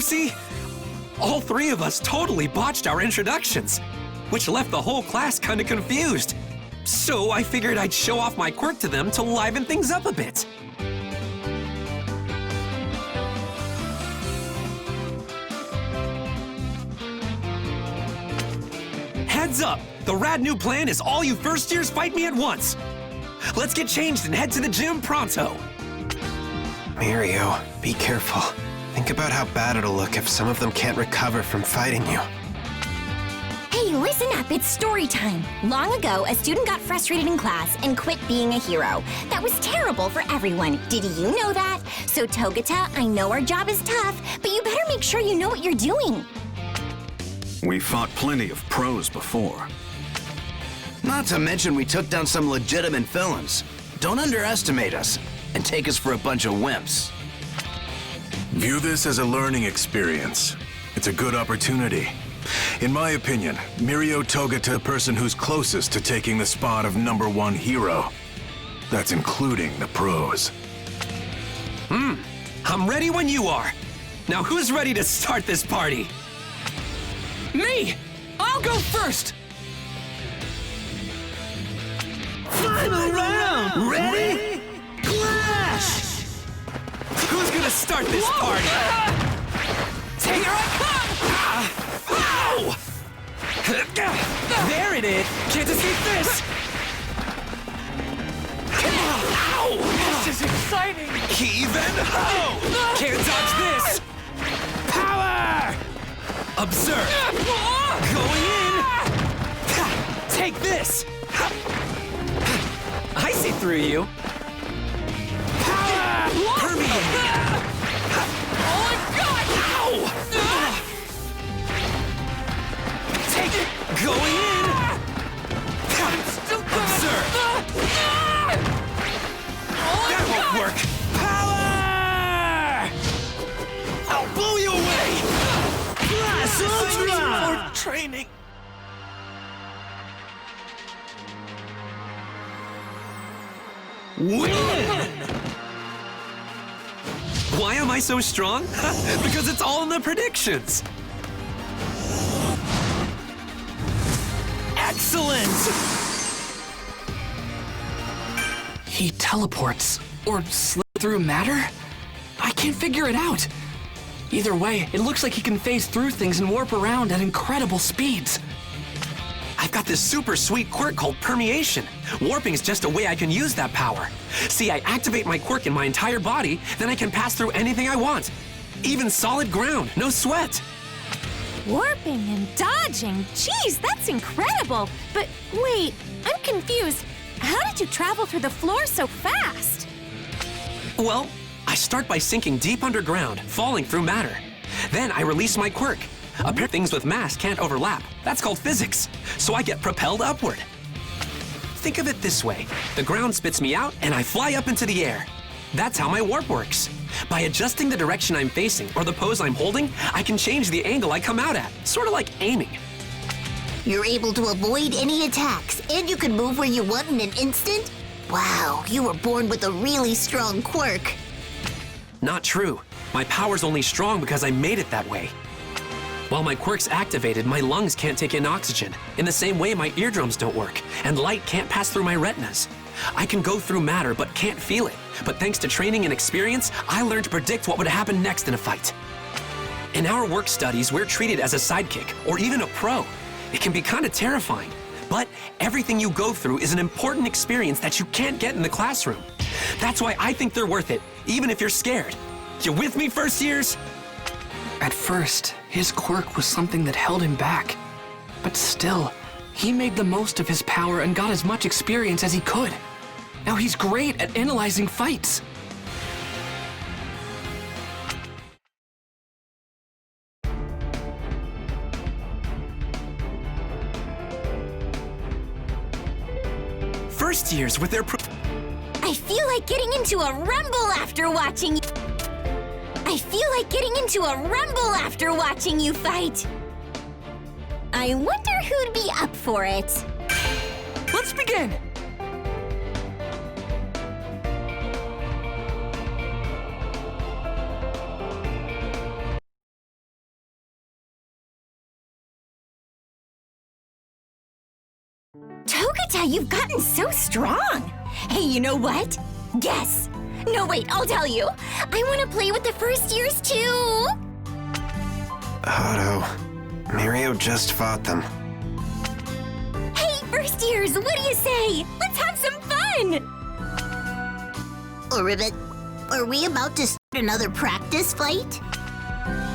Oopsie! All three of us totally botched our introductions, which left the whole class kinda confused. So I figured I'd show off my quirk to them to liven things up a bit. Heads up! The rad new plan is all you first years fight me at once! Let's get changed and head to the gym pronto! Mirio, be careful. Think about how bad it'll look if some of them can't recover from fighting you. Hey, listen up, it's story time. Long ago, a student got frustrated in class and quit being a hero. That was terrible for everyone. Did you know that? So Togata, I know our job is tough, but you better make sure you know what you're doing. We fought plenty of pros before. Not to mention we took down some legitimate villains. Don't underestimate us and take us for a bunch of wimps. View this as a learning experience. It's a good opportunity. In my opinion, Mirio Togata, the person who's closest to taking the spot of #1 hero. That's including the pros. I'm ready when you are. Now who's ready to start this party? Me! I'll go first! Final round! Ready? Clash! Who's gonna start this party? Here I come! Ow! There it is! Can't escape this! Ow! This is exciting! Heave and ho! Can't dodge this! Power! Observe! Going in! Take this! I see through you! Power! Permeate! Oh my god! Ow! Take it! Going in! Observe! That won't work! Power! I'll blow you away! Blast Ultra! For training! Win! Why am I so strong? Because it's all in the predictions! Excellent! He teleports, or slip through matter? I can't figure it out. Either way, it looks like he can phase through things and warp around at incredible speeds. I've got this super sweet quirk called permeation. Warping is just a way I can use that power. See, I activate my quirk in my entire body, then I can pass through anything I want. Even solid ground, no sweat. Warping and dodging? Geez, that's incredible! But wait, I'm confused. How did you travel through the floor so fast? Well, I start by sinking deep underground, falling through matter. Then I release my quirk. Apparently things with mass can't overlap. That's called physics. So I get propelled upward. Think of it this way. The ground spits me out and I fly up into the air. That's how my warp works. By adjusting the direction I'm facing or the pose I'm holding, I can change the angle I come out at. Sort of like aiming. You're able to avoid any attacks, and you can move where you want in an instant? Wow, you were born with a really strong quirk. Not true. My power's only strong because I made it that way. While my quirk's activated, my lungs can't take in oxygen. In the same way, my eardrums don't work, and light can't pass through my retinas. I can go through matter, but can't feel it. But thanks to training and experience, I learned to predict what would happen next in a fight. In our work studies, we're treated as a sidekick, or even a pro. It can be kind of terrifying. But everything you go through is an important experience that you can't get in the classroom. That's why I think they're worth it, even if you're scared. You with me, first years? At first, his quirk was something that held him back. But still, he made the most of his power and got as much experience as he could. Now he's great at analyzing fights. First years with their I feel like getting into a rumble after watching you. I feel like getting into a rumble after watching you fight. I wonder who'd be up for it. Let's begin! Togata, you've gotten so strong. Hey, you know what? Guess. No, wait, I'll tell you. I want to play with the first years too. Hato, Mirio just fought them. Hey, first years, what do you say? Let's have some fun. Ribbit, are we about to start another practice fight?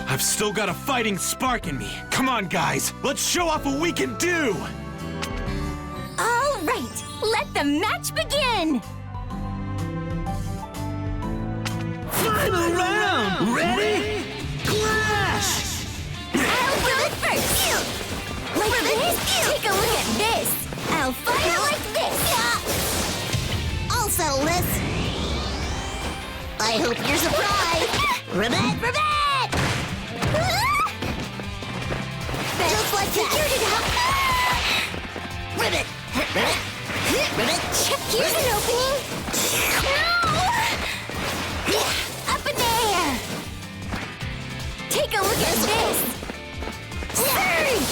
I've still got a fighting spark in me. Come on, guys. Let's show off what we can do. All right, let the match begin. Final round! Ready? Clash! I'll go first. Like this? Take a look at this. I'll fire like this. I'll settle this. I hope you're surprised. Ribbit! Ribbit! Just like that. Figured it out. Ribbit! Ribbit! Ribbit! Here's an opening. No! Up in there. Take a look at this. Surge!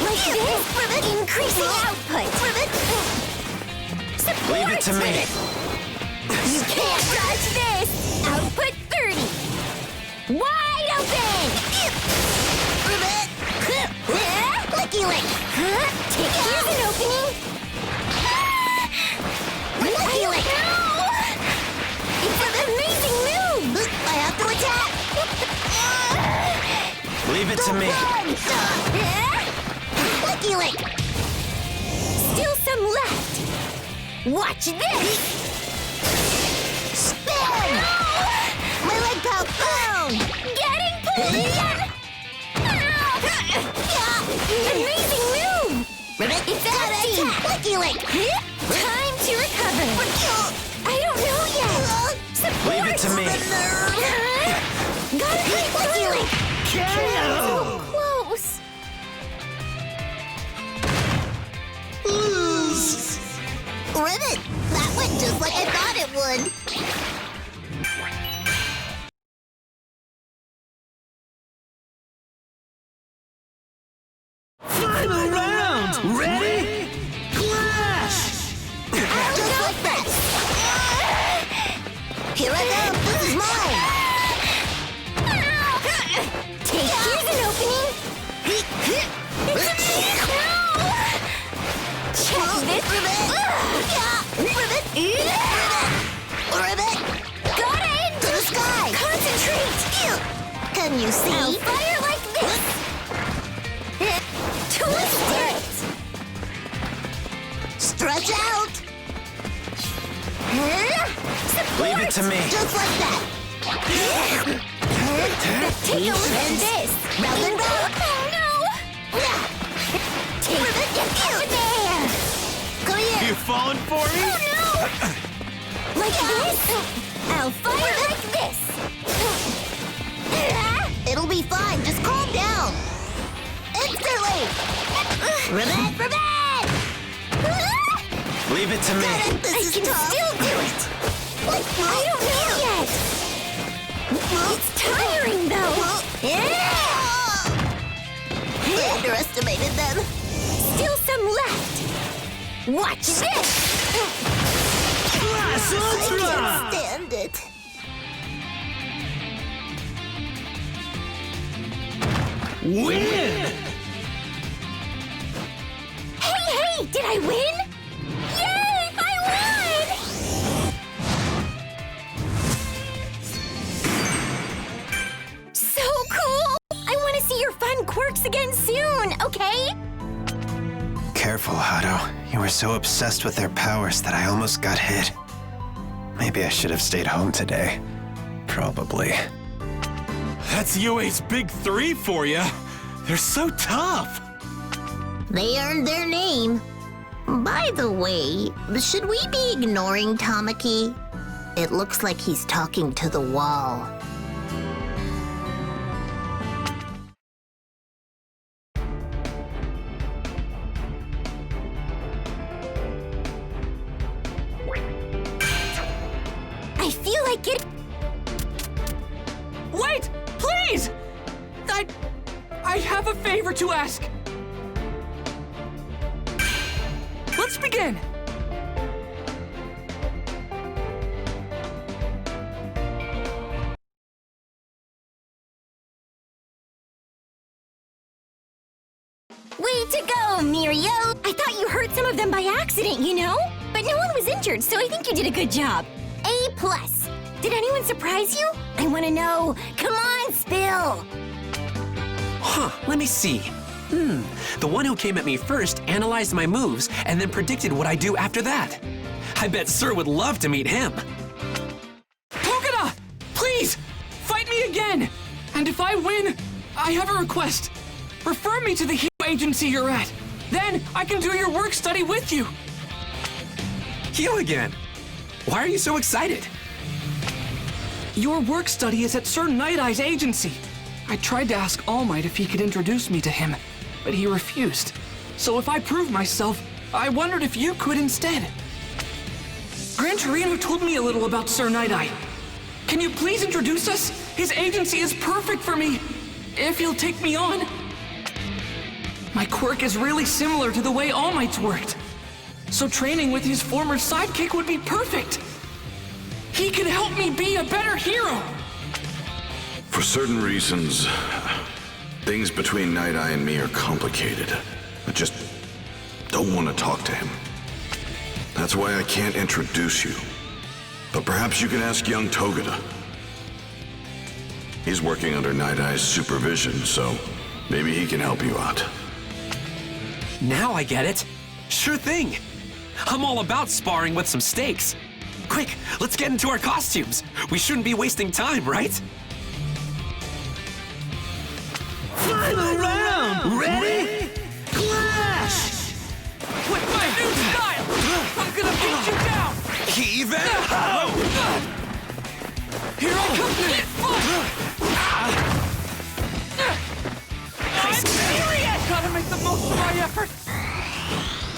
Like this. Ribbit! Increasing output. Ribbit! Support! Leave it to me. You can't dodge this! Output 30! Wide open! Ribbit! Licky lick! Here's an opening! Licky lick! It's an amazing move! I have to attack! Leave it to me. Licky lick! Still some left! Watch this! Spin! My leg pal down! Getting pulled in! Amazing move! Ribbit! It's empty! Licky lick! Time to recover! I don't know yet! Support! Leave it to me. Got it! Licky lick! So close! Ribbit! That went just like I thought it would! Final round! Ready? Clash! Just like that! Here I come! This is mine! Here's an opening! Check this! Ribbit! Ribbit! Got it! To the sky! Concentrate! Can you I'll see? fire like this! Twist it! Stretch out! Support! Leave it to me. Just like that! Take a look at this! Round and round! Oh no! Take it over there! Come here! You falling for me? Oh no! Like this? I'll fire like this! It'll be fine, just calm down! Instantly! Ribbit! Ribbit! Leave it to me. This I is can tough! still do it! I don't know yet! It's tiring though! I underestimated them! Still some left! Watch this! Class I Ultra! can't stand it! Win! Hey, did I win? Yay, I won! So cool! I want to see your fun quirks again soon, okay? Careful, Hato. You were so obsessed with their powers that I almost got hit. Maybe I should have stayed home today. Probably. That's UA's big three for you. They're so tough. They earned their name. By the way, should we be ignoring Tamaki? It looks like he's talking to the wall. I feel like it. Wait! Please! I have a favor to ask. Let's Let's begin! Way to go, Mirio! I thought you hurt some of them by accident, you know? But no one was injured, so I think you did a good job. A+. Did anyone surprise you? I want to know. Come on, spill! Huh, let me see. The one who came at me first analyzed my moves and then predicted what I do after that. I bet Sir would love to meet him. Togata! Please! Fight me again! And if I win, I have a request. Refer me to the hero agency you're at. Then I can do your work study with you. You again? Why are you so excited? Your work study is at Sir Night Eye's agency. I tried to ask All Might if he could introduce me to him, but he refused. So if I prove myself, I wondered if you could instead. Gran Torino told me a little about Sir Night Eye. Can you please introduce us? His agency is perfect for me, if he'll take me on. My quirk is really similar to the way All Might's worked. So training with his former sidekick would be perfect. He can help me be a better hero. For certain reasons, things between Night Eye and me are complicated. I just don't want to talk to him. That's why I can't introduce you. But perhaps you can ask young Togata. He's working under Night Eye's supervision, so maybe he can help you out. Now I get it. Sure thing. I'm all about sparring with some stakes. Quick, let's get into our costumes. We shouldn't be wasting time, right? Final round! Ready? Clash! With my new style, I'm gonna beat you down! Even Here I come! I'm serious! Gotta make the most of my effort!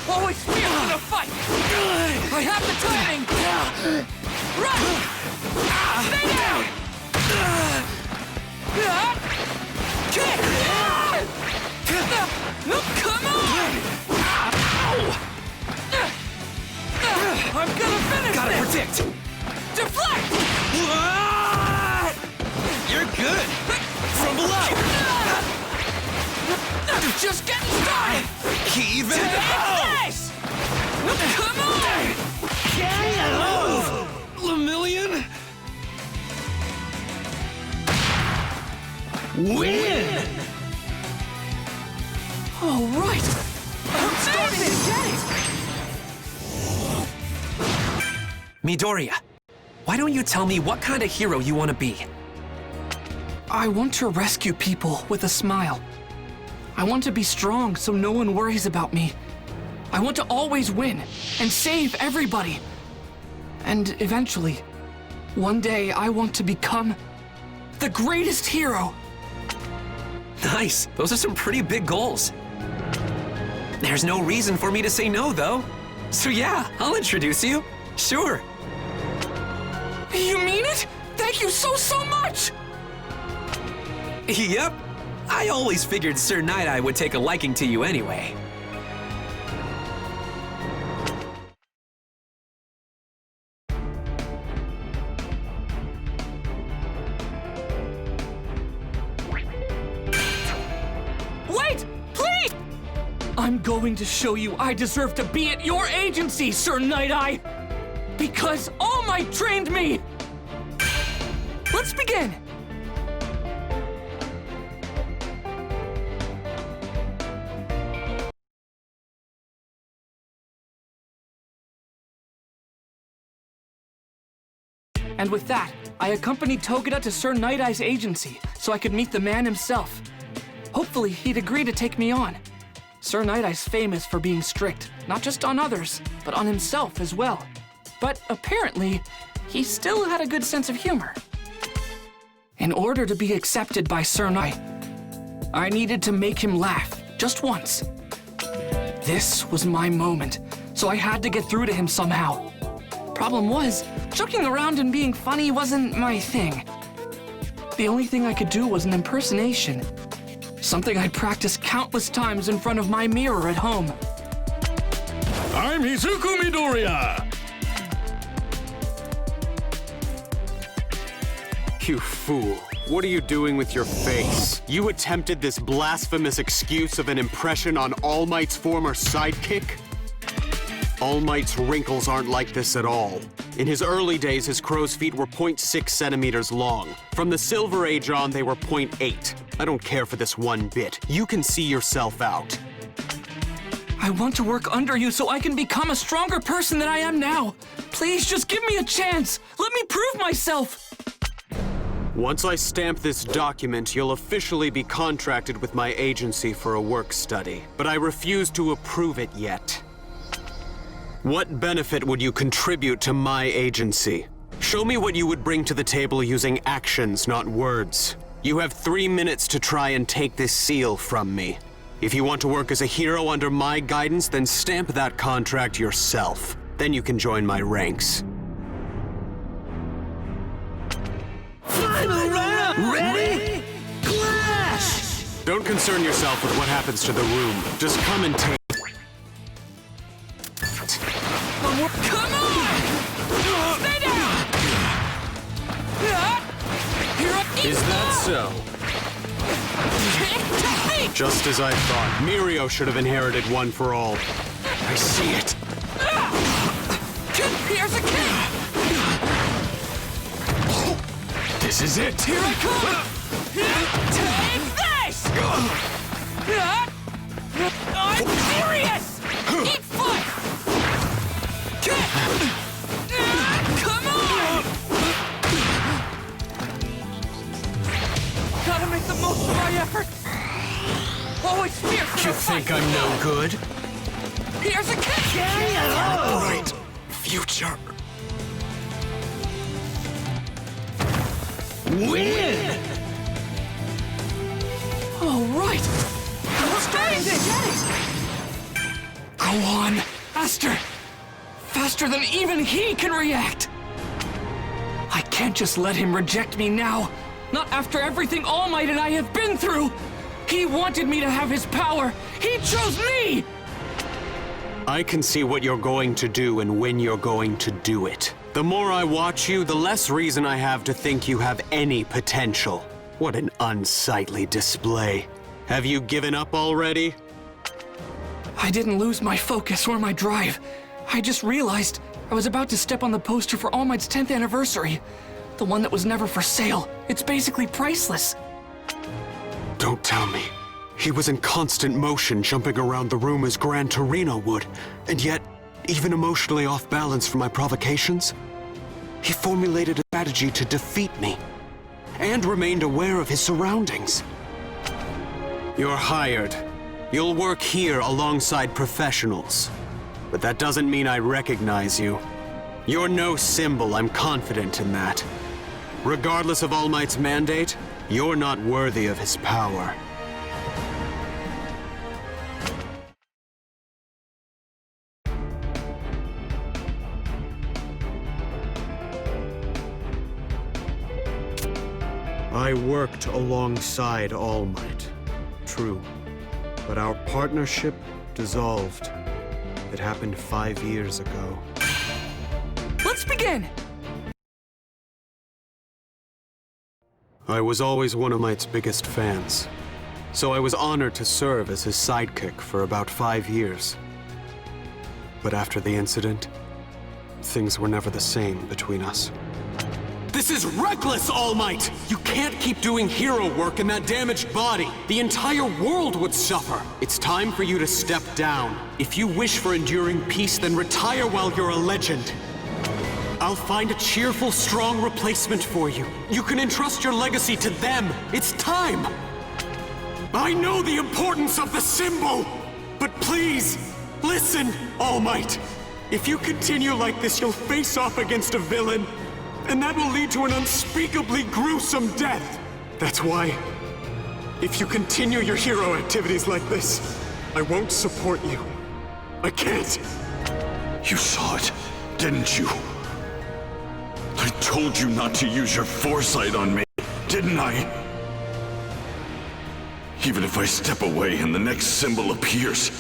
Always fierce in a fight! I have the timing! Run! Stay down! Kick! No, come on! I'm gonna finish Gotta this! predict! Deflect! You're good! From below! Just getting started! Even Nice! Come on! Lemillion! Win! All right! I'm starting to get it! Midoriya, why don't you tell me what kind of hero you want to be? I want to rescue people with a smile. I want to be strong so no one worries about me. I want to always win and save everybody. And eventually, one day I want to become the greatest hero. Nice. Those are some pretty big goals. There's no reason for me to say no, though. So yeah, I'll introduce you. Sure. You mean it? Thank you so much! Yep. I always figured Sir Night Eye would take a liking to you anyway. Wait! Please! I'm going to show you I deserve to be at your agency, Sir Night Eye! Because All Might trained me! Let's begin! And with that, I accompanied Togata to Sir Night Eye's agency so I could meet the man himself. Hopefully, he'd agree to take me on. Sir Night Eye's famous for being strict, not just on others, but on himself as well. But apparently, he still had a good sense of humor. In order to be accepted by Sir Night, I needed to make him laugh, just once. This was my moment, so I had to get through to him somehow. Problem was, joking around and being funny wasn't my thing. The only thing I could do was an impersonation. Something I'd practiced countless times in front of my mirror at home. I'm Izuku Midoriya! You fool. What are you doing with your face? You attempted this blasphemous excuse of an impression on All Might's former sidekick? All Might's wrinkles aren't like this at all. In his early days, his crow's feet were 0.6 centimeters long. From the Silver Age on, they were 0.8. I don't care for this one bit. You can see yourself out. I want to work under you so I can become a stronger person than I am now. Please just give me a chance. Let me prove myself. Once I stamp this document, you'll officially be contracted with my agency for a work study, but I refuse to approve it yet. What benefit would you contribute to my agency? Show me what you would bring to the table using actions, not words. You have 3 minutes to try and take this seal from me. If you want to work as a hero under my guidance, then stamp that contract yourself. Then you can join my ranks. Final round! Ready? Clash! Don't concern yourself with what happens to the room. Just come and take... Come on! Stay down! Is that so? Just as I thought. Mirio should have inherited One for All. I see it. Here's a kick! This is it! Here I come! Take this! I'm serious! Eat foot! Come on! Gotta make the most of my effort! Always fierce! You think I'm no good? Here's a kick! Right. Future. Win! All right! Go on! Faster! Faster than even he can react! I can't just let him reject me now! Not after everything All Might and I have been through! He wanted me to have his power! He chose me! I can see what you're going to do and when you're going to do it. The more I watch you, the less reason I have to think you have any potential. What an unsightly display. Have you given up already? I didn't lose my focus or my drive. I just realized I was about to step on the poster for All Might's 10th anniversary. The one that was never for sale. It's basically priceless. Don't tell me. He was in constant motion, jumping around the room as Gran Torino would, and yet, even emotionally off balance from my provocations, he formulated a strategy to defeat me, and remained aware of his surroundings. You're hired. You'll work here alongside professionals. But that doesn't mean I recognize you. You're no symbol, I'm confident in that. Regardless of All Might's mandate, you're not worthy of his power. I worked alongside All Might. True. But our partnership dissolved. It happened 5 years ago. Let's begin! I was always one of Might's biggest fans, so I was honored to serve as his sidekick for about 5 years. But after the incident, things were never the same between us. This is reckless, All Might! You can't keep doing hero work in that damaged body. The entire world would suffer. It's time for you to step down. If you wish for enduring peace, then retire while you're a legend. I'll find a cheerful, strong replacement for you. You can entrust your legacy to them. It's time! I know the importance of the symbol! But please, listen, All Might. If you continue like this, you'll face off against a villain. And that will lead to an unspeakably gruesome death. That's why, if you continue your hero activities like this, I won't support you. I can't. You saw it, didn't you? I told you not to use your foresight on me, didn't I? Even if I step away and the next symbol appears,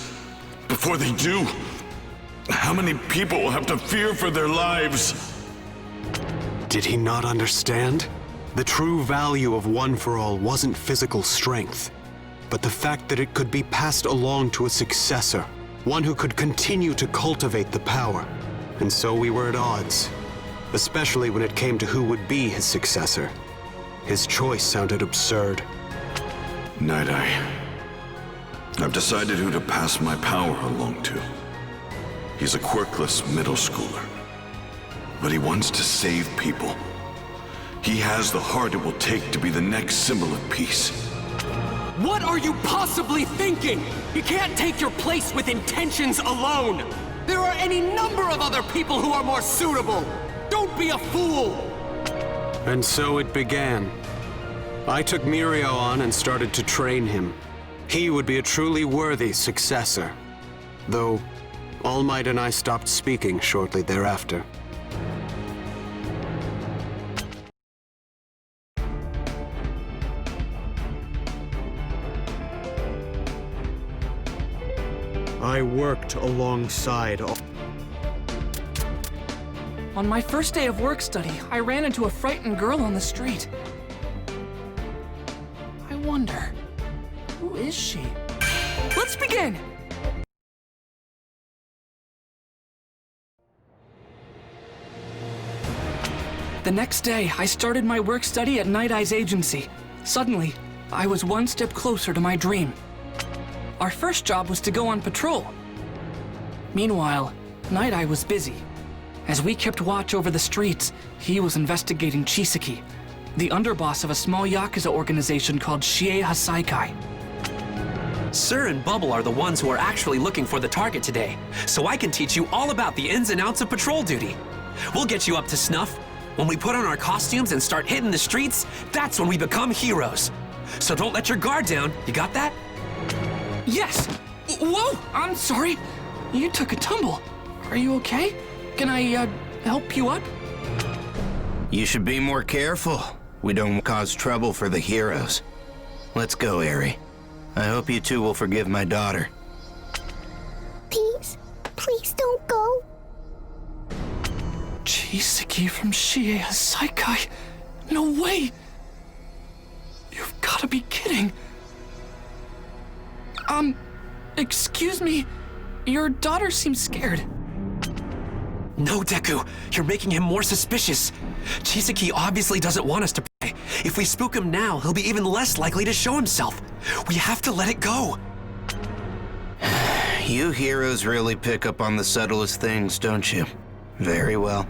before they do, How many people will have to fear for their lives? Did he not understand? The true value of One for All wasn't physical strength, but the fact that it could be passed along to a successor, one who could continue to cultivate the power. And so we were at odds, especially when it came to who would be his successor. His choice sounded absurd. Night Eye. I've decided who to pass my power along to. He's a quirkless middle schooler, but he wants to save people. He has the heart it will take to be the next symbol of peace. What are you possibly thinking? You can't take your place with intentions alone. There are any number of other people who are more suitable. Don't be a fool. And so it began. I took Mirio on and started to train him. He would be a truly worthy successor. Though, All Might and I stopped speaking shortly thereafter. I worked alongside all... On my first day of work study, I ran into a frightened girl on the street. I wonder, who is she? Let's begin! The next day, I started my work study at Night Eye's agency. Suddenly, I was one step closer to my dream. Our first job was to go on patrol. Meanwhile, Night Eye was busy. As we kept watch over the streets, he was investigating Chisaki, the underboss of a small Yakuza organization called Shie Hasaikai. Sir and Bubble are the ones who are actually looking for the target today, so I can teach you all about the ins and outs of patrol duty. We'll get you up to snuff. When we put on our costumes and start hitting the streets, that's when we become heroes. So don't let your guard down. You got that? Yes! Whoa! I'm sorry. You took a tumble. Are you okay? Can I, help you up? You should be more careful. We don't cause trouble for the heroes. Let's go, Eri. I hope you two will forgive my daughter. Please, please don't go. Chisaki from Shie Hasaikai? No way! You've gotta be kidding. Excuse me. Your daughter seems scared. No, Deku. You're making him more suspicious. Chisaki obviously doesn't want us to pray. If we spook him now, he'll be even less likely to show himself. We have to let it go. You heroes really pick up on the subtlest things, don't you? Very well.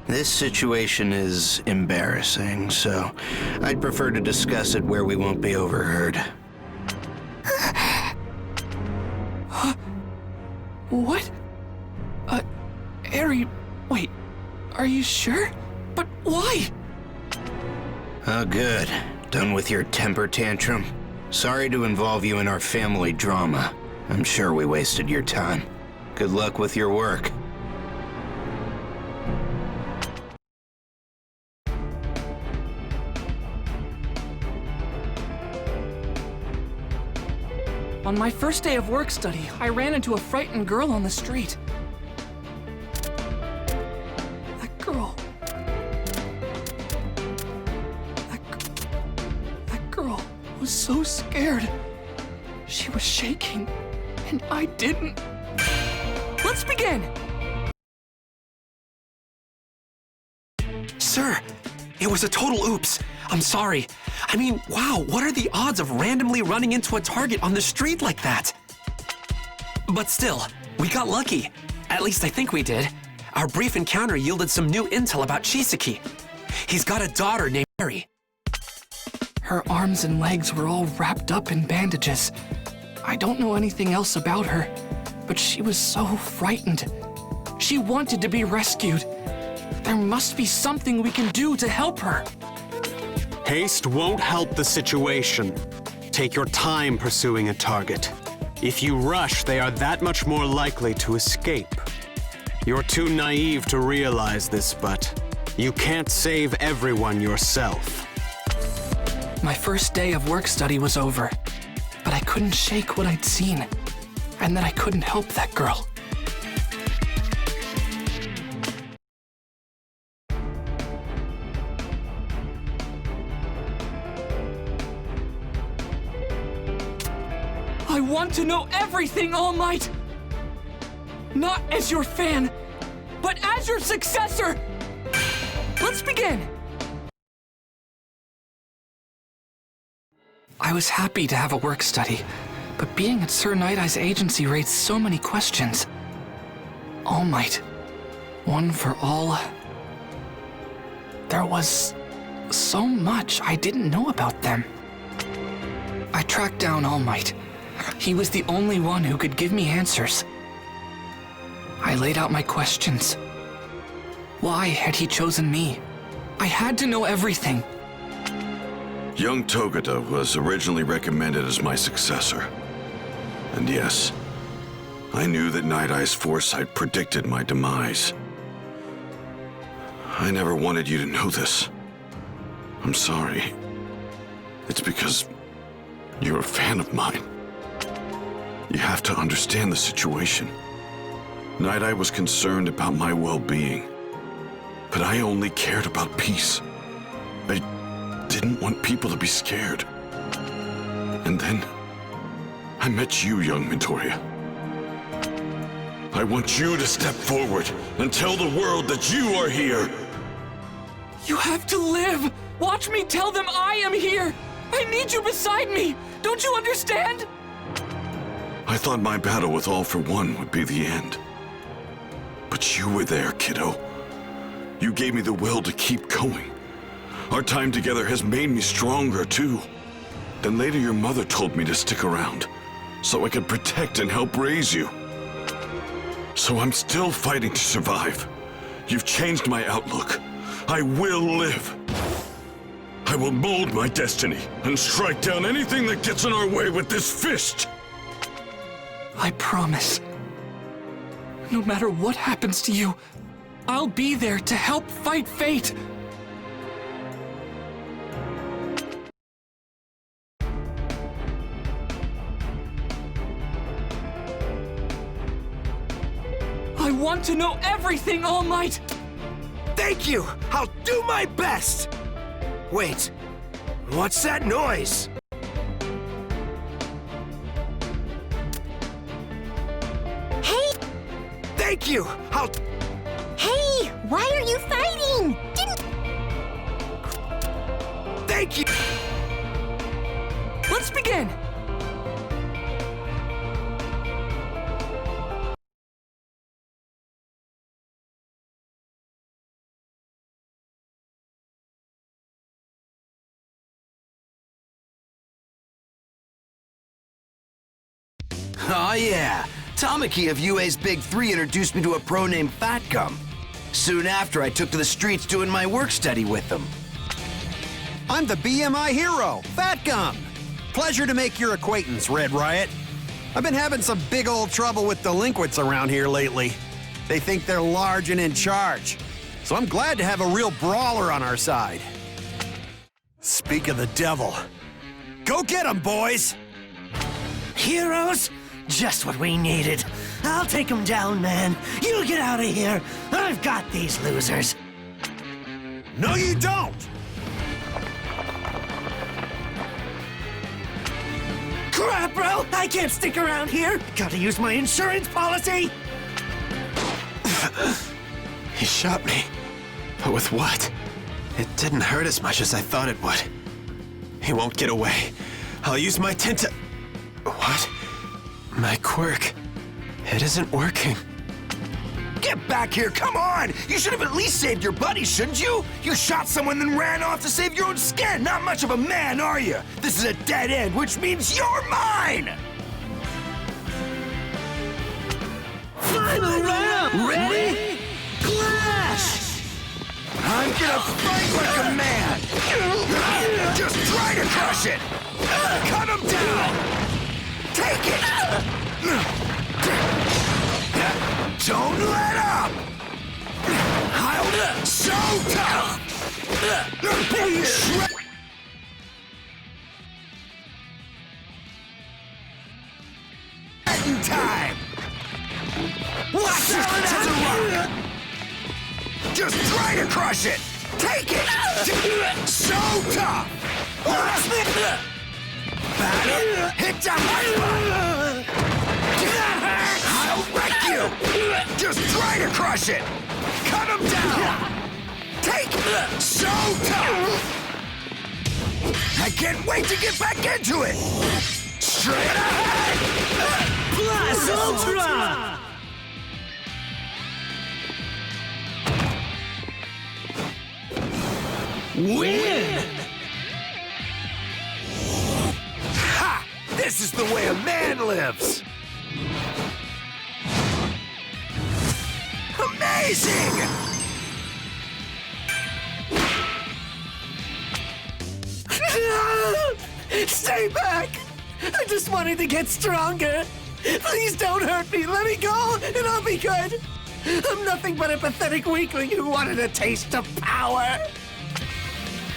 This situation is embarrassing, so I'd prefer to discuss it where we won't be overheard. What? Eri, wait, are you sure? But why? Oh, good. Done with your temper tantrum? Sorry to involve you in our family drama. I'm sure we wasted your time. Good luck with your work. On my first day of work study, I ran into a frightened girl on the street. That girl was so scared. She was shaking, and I didn't. Let's begin! Sir, it was a total oops. I'm sorry. I mean, wow, what are the odds of randomly running into a target on the street like that? But still, we got lucky. At least I think we did. Our brief encounter yielded some new intel about Chisaki. He's got a daughter named Eri. Her arms and legs were all wrapped up in bandages. I don't know anything else about her, but she was so frightened. She wanted to be rescued. There must be something we can do to help her. Haste won't help the situation. Take your time pursuing a target. If you rush, they are that much more likely to escape. You're too naive to realize this, but you can't save everyone yourself. My first day of work study was over, but I couldn't shake what I'd seen, and that I couldn't help that girl. want to know everything, All Might! Not as your fan, but as your successor! Let's begin! I was happy to have a work study, but being at Sir Night Eye's agency raised so many questions. All Might, one for all. There was so much I didn't know about them. I tracked down All Might. He was the only one who could give me answers. I laid out my questions. Why had he chosen me? I had to know everything. Young Togata was originally recommended as my successor. And yes, I knew that Night Eye's foresight predicted my demise. I never wanted you to know this. I'm sorry. It's because you're a fan of mine. You have to understand the situation. Night Eye was concerned about my well-being, but I only cared about peace. I didn't want people to be scared. And then I met you, young Midoriya. I want you to step forward and tell the world that you are here. You have to live! Watch me tell them I am here! I need you beside me! Don't you understand? I thought my battle with All for One would be the end. But you were there, kiddo. You gave me the will to keep going. Our time together has made me stronger, too. Then later your mother told me to stick around, so I could protect and help raise you. So I'm still fighting to survive. You've changed my outlook. I will live. I will mold my destiny and strike down anything that gets in our way with this fist. I promise. No matter what happens to you, I'll be there to help fight fate. I want to know everything, All Might! Thank you! I'll do my best! Wait, what's that noise? Hey! Thank you! I'll... Hey! Why are you fighting? Thank you! Let's begin! Oh yeah, Tamaki of UA's Big 3 introduced me to a pro named Fat Gum. Soon after, I took to the streets doing my work study with them. I'm the BMI hero, Fat Gum. Pleasure to make your acquaintance, Red Riot. I've been having some big old trouble with delinquents around here lately. They think they're large and in charge. So I'm glad to have a real brawler on our side. Speak of the devil. Go get him, boys! Heroes? Just what we needed. I'll take them down, man. You get out of here. I've got these losers. No, you don't! Crap, bro! I can't stick around here. Gotta use my insurance policy. He shot me. But with what? It didn't hurt as much as I thought it would. He won't get away. I'll use my tenta... What? My quirk. It isn't working. Get back here, come on! You should have at least saved your buddy, shouldn't you? You shot someone then ran off to save your own skin. Not much of a man, are you? This is a dead end, which means you're mine! Final round! Ready? Clash! I'm gonna fight like a man! Just try to crush it! Cut him down! Take it! Don't let up! I'll so tough! Shredding time! Watch it as a rock! Just try to crush it! Take it! So tough! Battle! Hit the high spot! Just try to crush it! Cut him down! Take so tough! I can't wait to get back into it! Straight ahead! Plus Ultra! Win! Ha! This is the way a man lives! Amazing! Stay back! I just wanted to get stronger. Please don't hurt me. Let me go, and I'll be good. I'm nothing but a pathetic weakling who wanted a taste of power.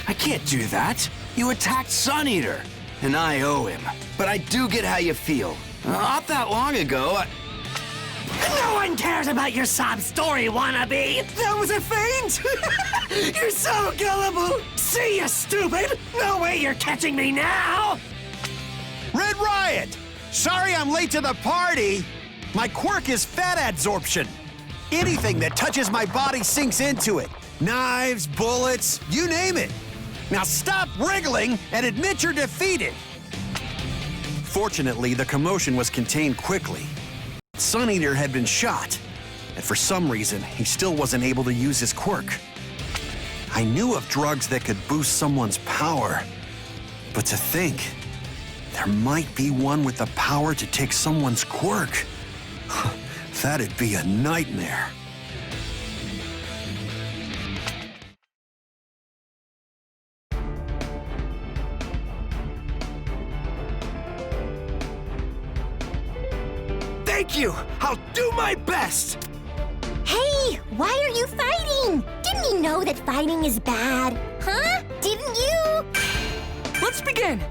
I can't do that. You attacked Sun Eater, and I owe him. But I do get how you feel. Not that long ago, No one cares about your sob story, wannabe! That was a feint! You're so gullible! See ya, stupid! No way you're catching me now! Red Riot! Sorry I'm late to the party. My quirk is fat adsorption. Anything that touches my body sinks into it. Knives, bullets, you name it. Now stop wriggling and admit you're defeated. Fortunately, the commotion was contained quickly. Sun Eater had been shot, and for some reason, he still wasn't able to use his quirk. I knew of drugs that could boost someone's power, but to think, there might be one with the power to take someone's quirk. That'd be a nightmare. thank you! I'll do my best! Hey, why are you fighting? Didn't you know that fighting is bad? Huh? Didn't you? Let's begin!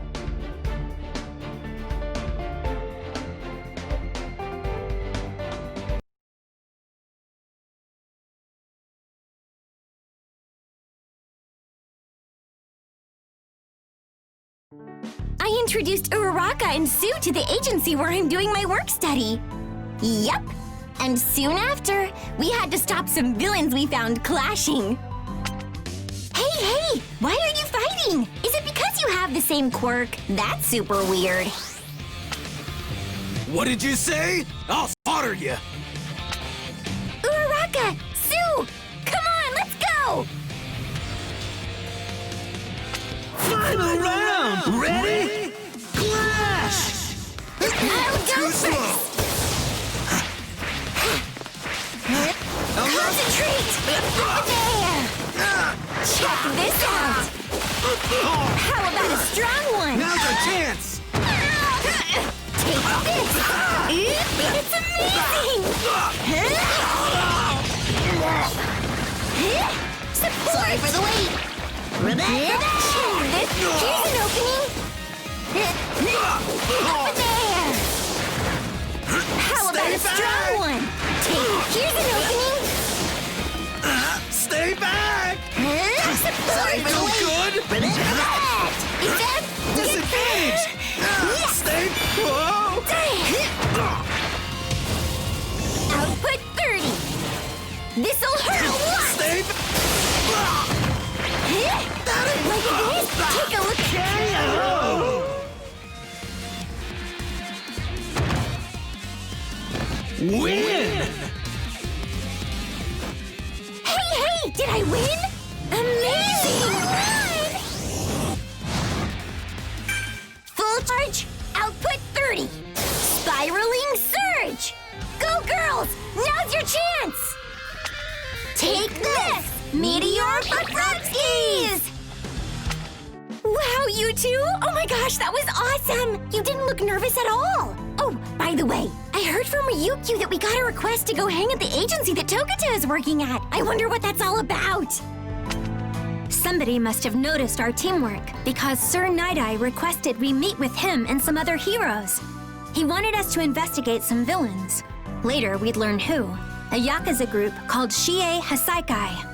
I introduced Uraraka and Sue to the agency where I'm doing my work study. Yup. And soon after, we had to stop some villains we found clashing. Hey, why are you fighting? Is it because you have the same quirk? That's super weird. What did you say? I'll slaughter you! Uraraka! Sue! Come on, let's go! Final round! Ready? Clash! I'll go first! Concentrate! There! Check this out! How about a strong one? Now's our chance! Take this! It's amazing! Support! Sorry for the wait! Rebecca! Here's an opening! Up there! How about a strong one? Here's an opening! Stay back! Support! Sorry for the wait! Good! Is that... Disengage! Stay... Whoa! Output 30! This'll hurt a lot! Stay... Like this? Take a look! Win! Hey! Did I win? Amazing! Full charge, output 30. Spiraling surge! Go girls! Now's your chance! Take this! Meteor for front skis! Wow, you two! Oh my gosh, that was awesome! You didn't look nervous at all! Oh, by the way, I heard from Ryukyu that we got a request to go hang at the agency that Togata is working at. I wonder what that's all about. Somebody must have noticed our teamwork, because Sir Night-Eye requested we meet with him and some other heroes. He wanted us to investigate some villains. Later, we'd learn who. A Yakuza group called Shie Hasaikai.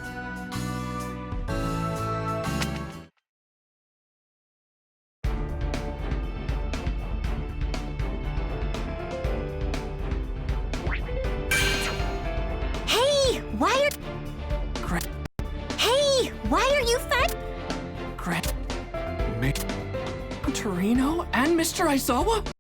Mr. Aizawa?